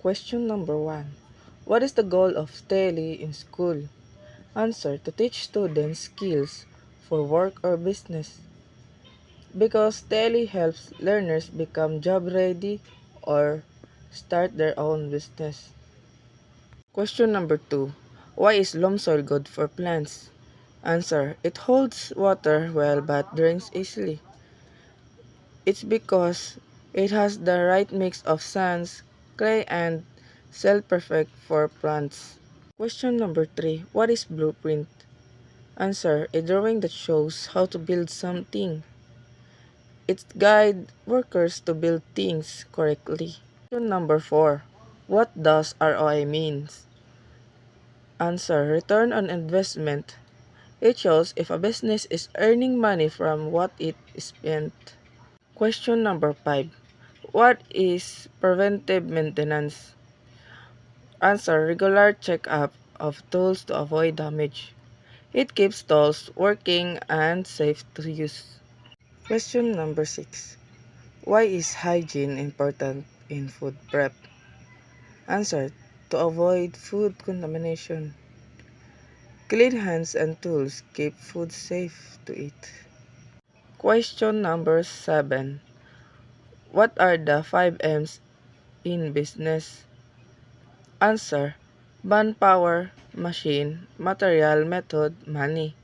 Question number 1. What is the goal of TELI in school? Answer: to teach students skills for work or business. Because TELI helps learners become job ready or start their own business. Question number 2. Why is loam soil good for plants? Answer: it holds water well but drains easily. It's because it has the right mix of sands, clay, and soil perfect for plants. Question number 3. What is blueprint? Answer: a drawing that shows how to build something. It guides workers to build things correctly. Question number 4. What does ROI means? Answer: return on investment. It shows if a business is earning money from what it spent. Question number 5. What is preventive maintenance? Answer: regular checkup of tools to avoid damage. It keeps tools working and safe to use. Question number 6. Why is hygiene important in food prep? Answer: to avoid food contamination. Clean hands and tools keep food safe to eat. Question number 7. What are the 5 M's in business? Answer: manpower, machine, material, method, money.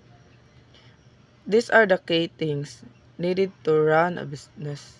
These are the key things needed to run a business.